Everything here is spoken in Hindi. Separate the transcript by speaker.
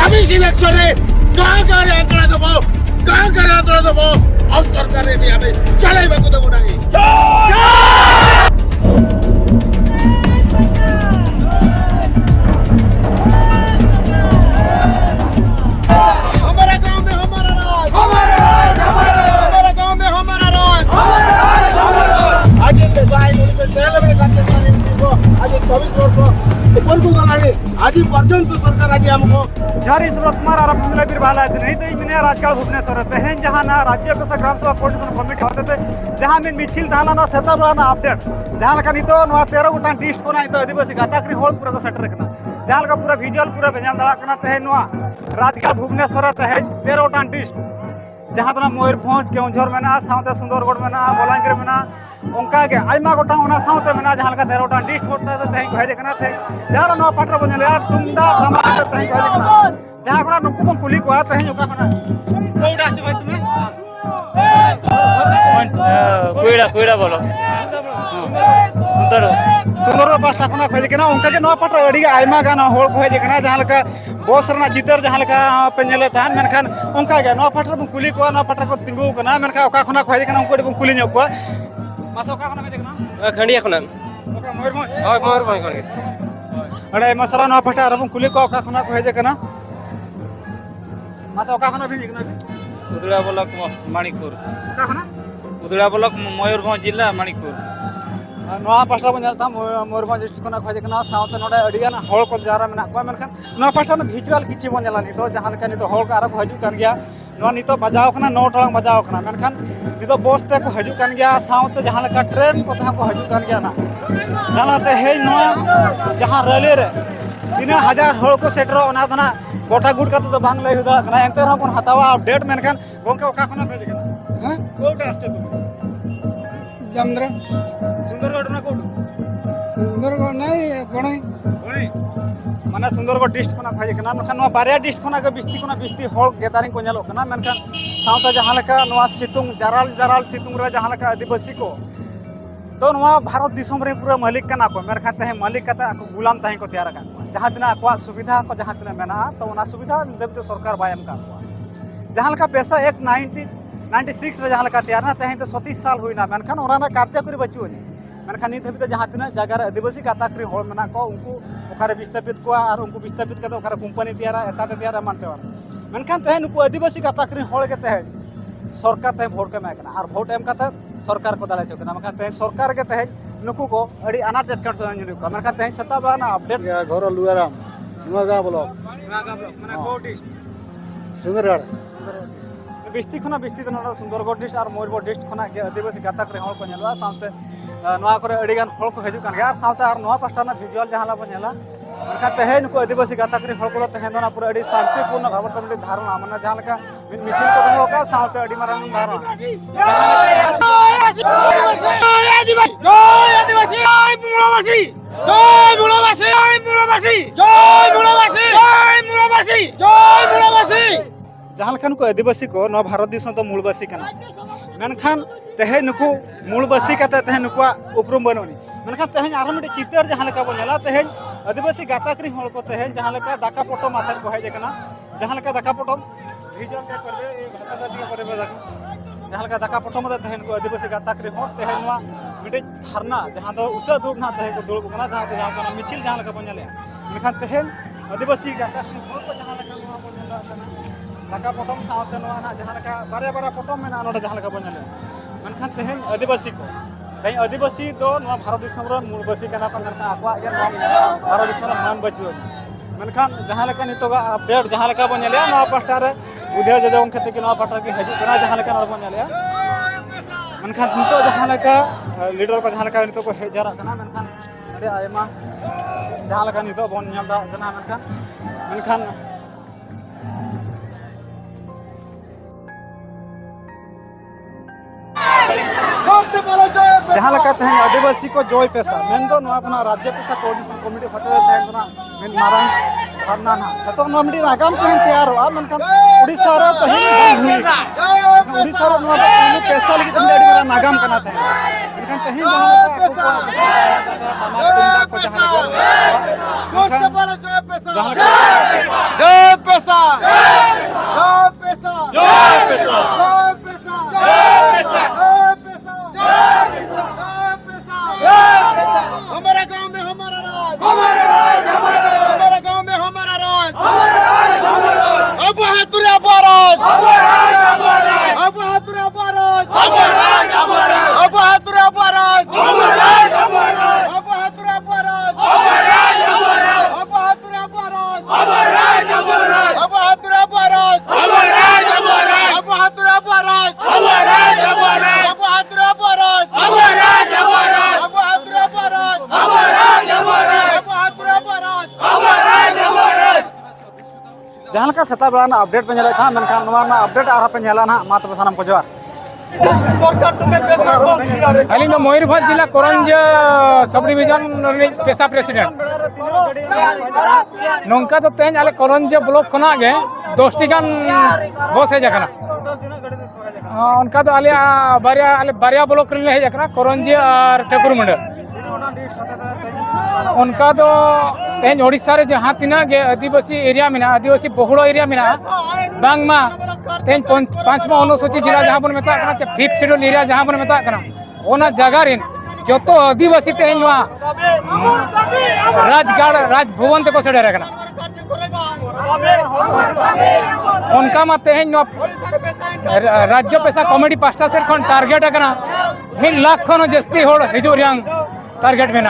Speaker 1: आमी सिलेक्शन रे गाँ रे आंकड़ा दबो गाँ रे आंकड़ा दबो और सरकार रे भी हमें चलाइबा को दबो नहीं हमारा गांव में हमारा राज हमारा गांव में हमारा राज आज के जाय उनके तेल में काटे सारे को आज 24 वर्ष ऊपर को गलानी आज पर्यंत सरकार आज हमको
Speaker 2: झारी सुब्रत कुमार और अपने बीर बाला नहीं तो इन्हें राजकाल भुवनेश्वर रहते हैं जहाँ ना राज्य पेशा ग्राम सभा कोऑर्डिनेशन कमिटी होते थे जहाँ में मिचिल दाना ना सेता बड़ा ना अपडेट जहाँ लगा नहीं तो 13 गोटान डिस्ट को नहीं तो आदिवासी गाताक्री होल पूरा को सेटर रखना जहाँ लगा पूरा विजुअल पूरा बेजान दड़ा करना तहे राजकाल भुवनेश्वर तहे 13 गोटान डिस्ट जहाँ तो मयूरभंज केउंझर में साथ सुंदरगढ़ में बलांगीर में उनका आयमा गोटा साथ में जहाँ 13 गोटान डिस्ट होता है तेज को हेजना थे जहाँ नवा पाटर को तुमदा टमाटर तेज को हेजना जहाँ को नुकु को कुली को तेज ओका खना को डास्ट भाई तुम्हें
Speaker 3: कोईड़ा बोलो
Speaker 2: सुंदर पास्टा खना खोज के उनका के नवा पाटर अड़ी आयमा गाना होल को हेजना जहाँ लका बस रना चितर जहाँ लका पेंजले तान मेनखान उनका के नवा पाटर कुली को नवा पाटर को तिंगु कना मेनखा ओका खना खोज के उनको कुली ᱧᱚᱜ को मास ओका खना हेजना
Speaker 3: खंडिया खना
Speaker 2: ओका मयूरभंज
Speaker 3: होय मयूरभंज खन
Speaker 2: अरे मसरा नवा पाटर अब कुली को ओका खना खोज के मास ओका खना भी हेजना
Speaker 3: उदड़ा ब्लॉक माणिकपुर
Speaker 2: ओका खना
Speaker 3: उदड़ा ब्लॉक मयूरभंज जिला माणिकपुर
Speaker 2: नवा पास्टा बन जाता मयूरभंज डिस्ट्रिक्ट खना खोज के साथ नोडे अडिगान हॉल को जारा मेना को मेनखान नवा पास्टा विजुअल किछि बन जाला नितो जहां लेका नितो हॉल का आरो को हजू कान गया नवा नितो बजाव खना 9 टळांग बजाव खना मेनखान नितो बस ते को हजू कान गया साथ जहां लेका ट्रेन को तहा को हजू कान गया ना जानाते हे नवा जहां रेलवे रे 3000 हॉल को सेटरो ओना दना गोटा गुड का तो बांग लय हुदा कना एंते रहा बन हतावा अपडेट मेनखान गोंके ओका खना भेज गना हां कोटा आछते तुम
Speaker 4: जमद्रा
Speaker 2: सुंदरगढ़ ना कोटू
Speaker 4: सुंदरगढ़ नहीं गणई
Speaker 2: माने सुंदरगढ़ डिस्ट खना खोज के मेनखान बारिया डिस्ट खना के बिस्ती हॉल गेदारिंग को नेलो कना मेनखान सावता जहां लेका नवा सितुंग जराल सितुंग रे जहां लेका आदिवासी को तो नवा भारत दिसम रे पूरा मालिक कना को मेनखान तहे मालिक कता को गुलाम तहे को तैयार का जहां तना को सुविधा को जहां तना मेना तो ओना सुविधा देबते सरकार बायम का जहां लेका पैसा एक 96 रे जहां लेका तैयार ना तहे तो 37 साल हुईना मेनखान ओराना कार्य करी बचुनी मेनखान नित हबी जहां तना जगह आदिवासी गाताक्री होल मेना को उनको ओखारे विस्थापित को और उनको विस्थापित करते ओखारे कंपनी तैयार एता तैयार मानते वाला मेनखान तहे नुको आदिवासी गाताक्री होल के तहे सरकार तहे वोट के मैकना और वोट एम करते सरकार को दाड़े चुकना मेनखान तहे सरकार के तहे नुको को अड़ी अनाट एटकट से नुको मेनखान तहे सता बाना अपडेट
Speaker 1: या घर लुआराम नुआगा बोलो
Speaker 2: माने कोटिस
Speaker 1: सुंदरगढ़
Speaker 2: बिस्ती खना बिस्ती तो नोडा सुंदरगढ़ डिस्ट और मयूरभंज डिस्ट खना के आदिवासी गाताक्री होल को नेला साथे नवा करे अड़ीगान हल को हजू कान गया साथ और नवा पास्टा ना विजुअल जहां ला बनेला मेनखान तहे नुको आदिवासी गाताक्री हल को तहे दोना पूरा अड़ी शांतिपूर्ण भाव तम धारणा माने जहां लका मिचिल को दो का साथ अड़ी मारंग धारणा जहां लका नुको आदिवासी को नवा भारत दिसम तो मूलवासी कना मेनखान तहे नुको मूलवासी कते तहे नुको उपरुम बनोनी मेनखान तहे आरो मिटे चितर जहां लका बनेला तहे आदिवासी गाताक्री होल को तहे जहां लका दाका पटो माथे को हेज कना जहां लका दाका पटो विजुअल के करबे ए भाषा दिया करबे जहां लका दाका पटो मते तहे नुको आदिवासी गाताक्री होल तहे नवा मिटे धारणा जहां दो उसा दूर ना तहे को दुल को कना जहां कना मिचिल जहां लका बनेले मेनखान तहे आदिवासी गाताक्री होल को जहां लका नवा बनेला कना दाका पटम साथे नवा ना जहां लका बारे पटम में ना नोडे जहां लका बनेले मेनखान तहे आदिवासी को तहे आदिवासी तो नवा भारत दिसम रे मूलवासी कना को मेनखान आकवा के नवा भारत दिसम रे मान बचुआ मेनखान जहां लका नितोगा अपडेट जहां लका बनेले नवा पास्टा रे बुधे जजों खेते के नवा पास्टा के हजू कना जहां लका नड बनेले मेनखान नितो जहां लका लीडर को जहां लका नितो को हेजारा कना मेनखान अरे आयमा जहां लका नितो बन ᱧᱮᱞ दा कना मेनखान जहां लका तहे आदिवासी को जय पेशा मेन दो नवा तना राज्य पेशा कोऑर्डिनेशन कमिटी होते तहे तना मेन मारंग धारणा ना जतो नवा मिडी आगाम तहे तैयार हो मेनखान उड़ीसा रे तहे उड़ीसा रे नवा पेशा लगी तहे अडी मारा नागाम कना तहे मेनखान तहे जहां पेशा जय पेशा
Speaker 1: Abu Hatur Abaraz. Abu Hatur Abaraz. Abu Hatur Abaraz. Abu Hatur Abaraz. Abu Hatur Abaraz. Abu Hatur Abaraz. Abu Hatur Abaraz. Abu Hatur Abaraz.
Speaker 2: जहाँ का सता बड़ा ना अपडेट पे चला था मनखान नवा ना अपडेट आ रहा पे चला ना मात बसानम को जोर
Speaker 4: अली ना मयूरभंज जिला कोरंज सब डिवीजन पेशा प्रेसिडेंट नौका तो तेज आले कोरंज ब्लॉक खना गे 10 टी गान बस है जकना उनका तो आले बारिया ब्लॉक रे है जकना कोरंज और ठाकुरमुंड उनका तो तेज ओडिशा रे जहाँ तीना गे आदिवासी एरिया में आदिवासी बहुल एरिया में बांगमा तेज 5वां अनुसूची जिला जहाँ बन मेता कना 5th शेड्यूल एरिया जहाँ बन मेता कना ओना जगह रेन जो तो आदिवासी तेज राजभवन तक सेडर कना उनका मा तेज राज्य पेशा कमेटी पास्टा सेर खन टारगेट कना 1 लाख खन जस्ती होड़ हिजू रियांग टारगेट में